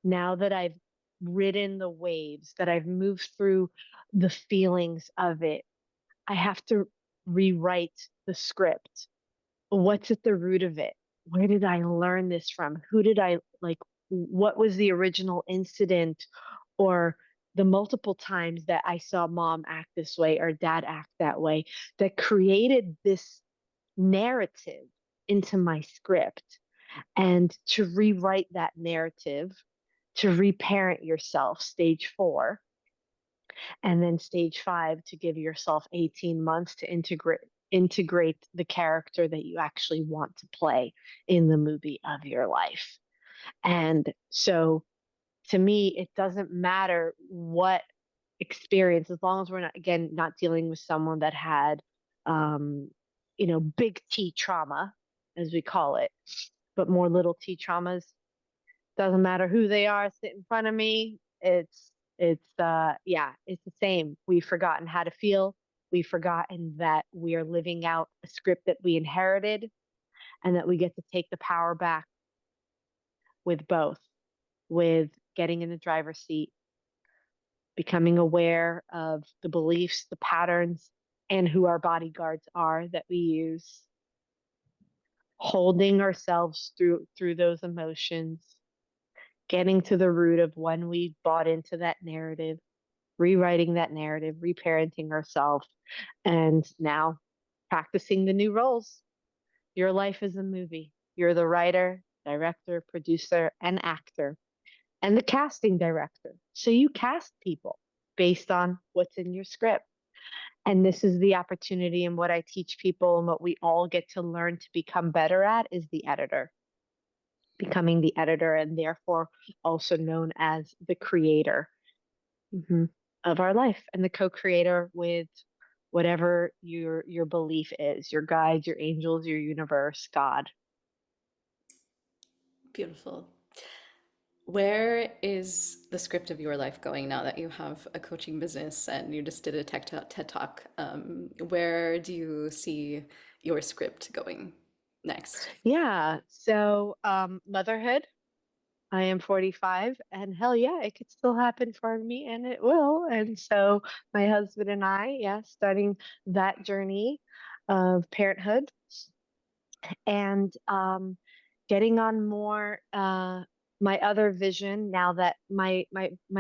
now that I've ridden the waves, that I've moved through the feelings of it, I have to rewrite the script. What's at the root of it? Where did I learn this from? Who did I like? What was the original incident, or the multiple times that I saw mom act this way or dad act that way that created this narrative into my script? And to rewrite that narrative, to reparent yourself, stage 4, and then stage 5 to give yourself 18 months to integrate the character that you actually want to play in the movie of your life. And so, to me, it doesn't matter what experience, as long as we're not, again, not dealing with someone that had big T trauma, as we call it, but more little T traumas. Doesn't matter who they are sit in front of me. It's the same. We've forgotten how to feel. We've forgotten that we are living out a script that we inherited, and that we get to take the power back with both, with getting in the driver's seat, becoming aware of the beliefs, the patterns, and who our bodyguards are that we use, holding ourselves through those emotions, getting to the root of when we bought into that narrative, rewriting that narrative, reparenting ourselves, and now practicing the new roles. Your life is a movie. You're the writer, director, producer, and actor. and the casting director. So you cast people based on what's in your script. And this is the opportunity, and what I teach people and what we all get to learn to become better at is the editor, becoming the editor, and therefore also known as the creator, mhm, of our life, and the co-creator with whatever your belief is, your guides, your angels, your universe, God. Beautiful. Where is the script of your life going now that you have a coaching business and you just did a TED Talk? Where do you see your script going next? Yeah. So motherhood. I am 45, and hell yeah, it could still happen for me, and it will. And so my husband and I, yeah, starting that journey of parenthood, and getting on more my other vision now that my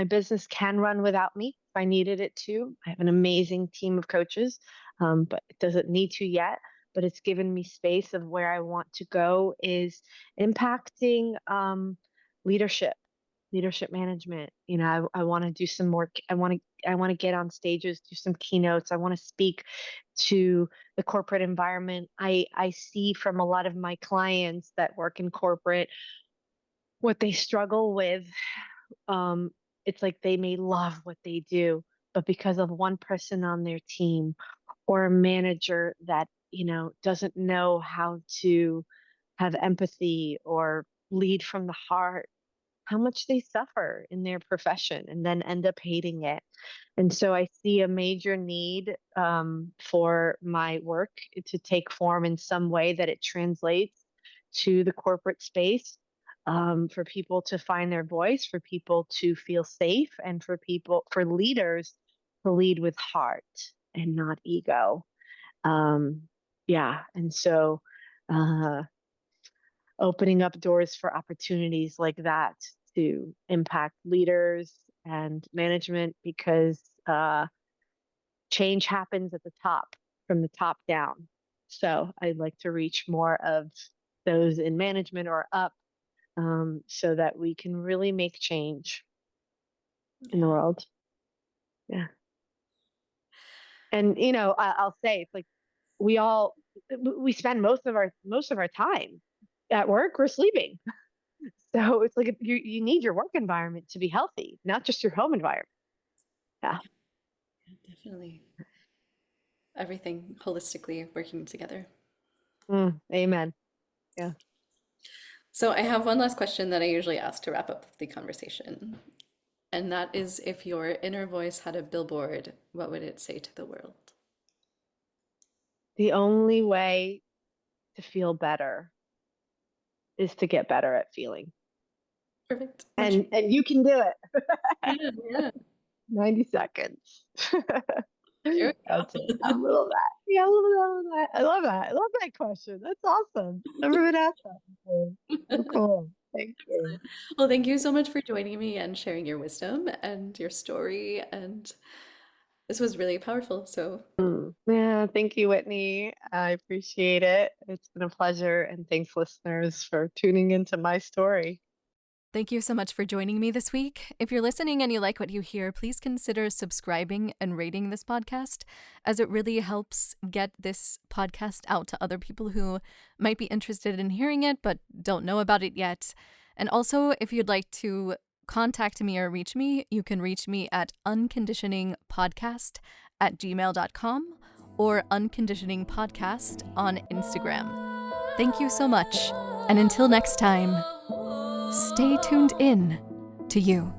business can run without me if I needed it to. I have an amazing team of coaches, but it doesn't need to yet. But it's given me space of where I want to go is impacting leadership, leadership management. You know, I want to do some more. I want to get on stages, do some keynotes. I want to speak to the corporate environment. I see from a lot of my clients that work in corporate what they struggle with. Um, it's like they may love what they do, but because of one person on their team or a manager that, doesn't know how to have empathy or lead from the heart, how much they suffer in their profession and then end up hating it. And so I see a major need for my work to take form in some way that it translates to the corporate space, for people to find their voice, for people to feel safe, and for leaders to lead with heart and not ego. Um, yeah. And so, uh, opening up doors for opportunities like that to impact leaders and management, because change happens at the top, from the top down. So I'd like to reach more of those in management or up, so that we can really make change in the Yeah. world. Yeah. And I'll say it's like we all we spend most of our time at work. We're sleeping. So it's like you need your work environment to be healthy, not just your home environment. Yeah. Definitely. Everything holistically working together. Amen. Yeah. So I have one last question that I usually ask to wrap up the conversation. And that is, if your inner voice had a billboard, what would it say to the world? The only way to feel better is to get better at feeling. Perfect. And you can do it. Yeah, yeah. 90 seconds. There That's we it. go. I love that. Yeah, I love that. I love that. I love that question. That's awesome. Never been asked that before. So cool. Thank you. Well, thank you so much for joining me and sharing your wisdom and your story. And this was really powerful. So Yeah, thank you, Whitney. I appreciate it. It's been a pleasure. And thanks, listeners, for tuning into my story. Thank you so much for joining me this week. If you're listening and you like what you hear, please consider subscribing and rating this podcast, as it really helps get this podcast out to other people who might be interested in hearing it but don't know about it yet. And also, if you'd like to contact me or reach me, you can reach me at unconditioningpodcast@gmail.com or unconditioningpodcast on Instagram. Thank you so much. And until next time, stay tuned in to you.